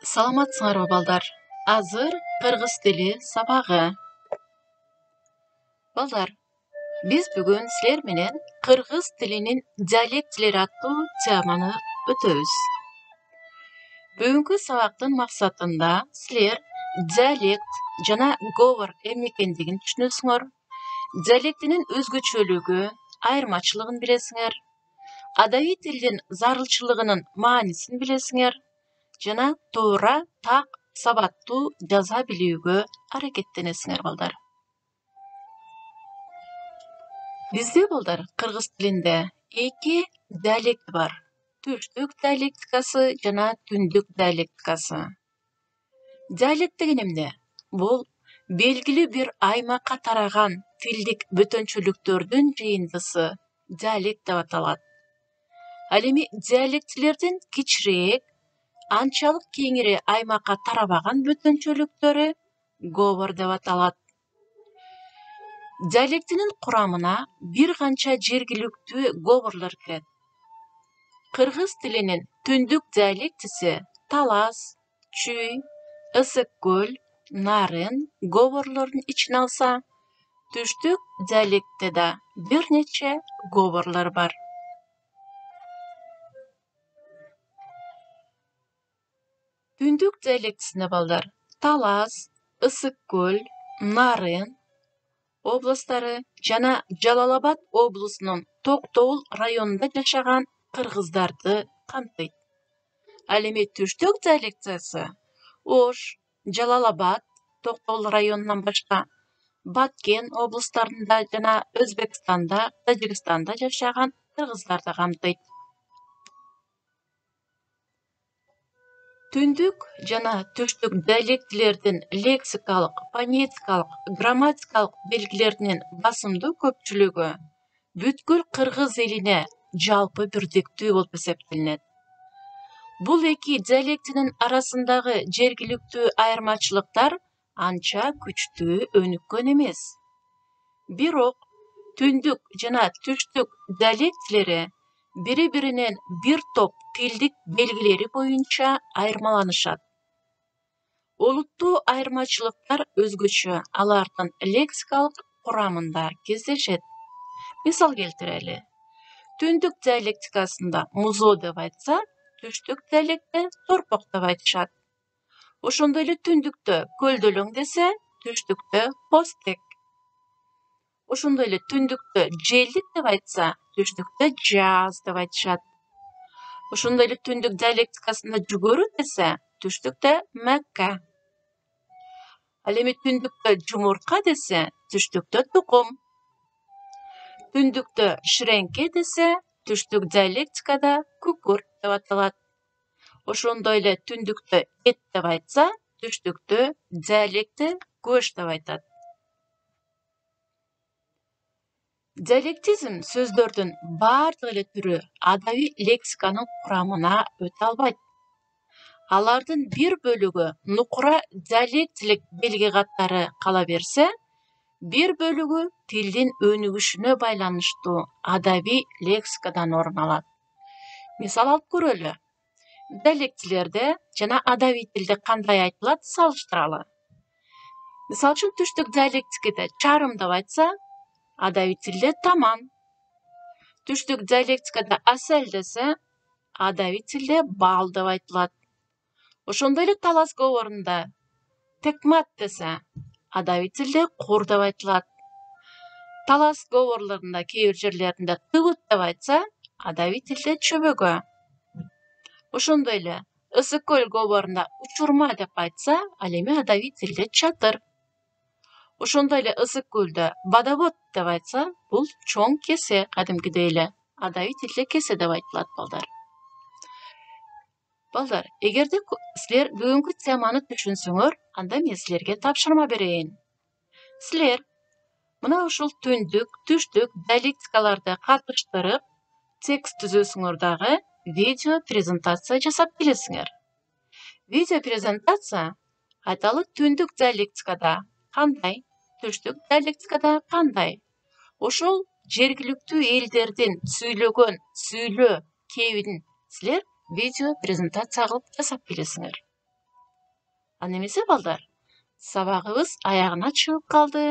Саламатсыңарбы балдар? Азыр кыргыз тили сабагы. Балдар, биз бүгүн силер менен кыргыз тилинин диалектилери аттуу теманы өтөбүз. Бүгүнкү сабактын максатында силер диалект жана говор эмне экендигин түшүнөсүңөр. Диалектинин өзгөчөлүгү, айырмачылыгын билесиңер. Адабий тилдин зарылчылыгынын маанисин билесиңер. Жана туура так сабаттуу жаза билүүгө аракеттенесиңер балдар. Бизде балдар кыргыз тилинде эки диалект бар. Түштүк диалектикасы жана түндүк диалектикасы. Диалект деген эмне? Бул белгилүү бир аймакка тараган тилдик бөтөнчөлүктөрдүн жыйындысы диалект деп аталат. Ал эми диалектилердин кичирээк, анчалык кеңири аймакка тарабаган бөтөнчөлүктөрү говор деп аталат. Диалектинин курамына бир канча жергиликтүү говорлор кирет. Кыргыз тилинин түндүк диалектиси Талас, Чүй, Ысык көл, Нарын говорлорун ичине алса, түштүк диалектте да бир нече говорлор бар. Түндүк диалектисинде балдар Талас, Ысык көл, Нарын областары жана Жалал-Абад облусунун Токтоул районунда жашаган кыргыздарды камтыйт. Ал эми түштүк диалектиси Ош, Жалал-Абад, Токтоул районунан башка Баткен облустарында жана Өзбекстанда, Тажикстанда жашаган кыргыздарды камтыйт. Түндүк жана түштүк диалектилердин лексикалык, фонетикалык, грамматикалык белгилеринин басымдуу көпчүлүгү бүткүл кыргыз элине жалпы бирдиктүү болуп эсептелинет. Бул эки диалектинин арасындагы жергиликтүү айырмачылыктар анча күчтүү өнүккөн эмес. Бирок түндүк жана түштүк диалектилери бири-биринен бир топ тилдик белгилери боюнча айырмаланышат. Олуттуу айырмачылыктар өзгөчө алардын лексикалык курамында кездешет. Мисал келтирели. Түндүк диалектикасында музоо деп айтса, түштүк диалектте торпок деп айтышат. Ошондой эле түндүктө көлдөлөң десе, түштүктө постек. Ошондой эле түндүктө желдик деп айтса, түштүктө жаз деп айтышат. Ошондой эле түндүк диалектикасында жүгөрү десе, түштүктө мәккә. Ал эми түндүктө жумурка десе, түштүктө тукум. Түндүктө ширеңке десе, түштүк диалектикада күкүрт деп аталат. Ошондой эле түндүктө эт деп айтса, түштүктө диалектте көш деп айтат. Диалектизм сөздөрдүн бардык эле түрү адабий лексиканын курамына өтө албайт. Алардын бир бөлүгү нукура диалектилик белги каттары кала берсе, бир бөлүгү тилдин өнүгүшүнө байланыштуу адабий лексикадан орун алат. Мисал алып көрөлү. Диалектилерде жана адабий тилде кандай айтылат салыштыралы. Мисал үчүн түштүк диалектикаде чарым деп айтса, адабий тилде таман. Түштүк диалектикада асел десе, адабий тилде бал деп айтылат. Ошондой эле Талас говорунда текмат десе, адабий тилде кур деп айтылат. Талас говорлорунда кээ бир жерлеринде тыбыт деп айтса, адабий тилде чөбөгө. Ошондой эле Ысык көл говорунда учурма деп айтса, ал эми адабий тилде чатыр. Ошондой эле Ысык көлдө водовод деп айтса, бул чоң кесе кадимкидей эле. Адабий тилде кесе деп айтылат балдар. Балдар, эгерде силер бүгүнкү теманы түшүнсөңөр, анда мен силерге тапшырма берейин. Силер мына ушул түндүк, түштүк диалектикаларды катыштырып, текст түзөсүңөр дагы видео презентация жасап келесиңер. Видео презентация айталы түндүк диалектикада кандай, түштүк диалектикада кандай. Ошол жергиликтүү элдердин сүйлөгөн сүйлөө кебин силер видео презентация кылып жасап келесиңер. Ал немесе балдар? Сабагыбыз аягына чыгып калды.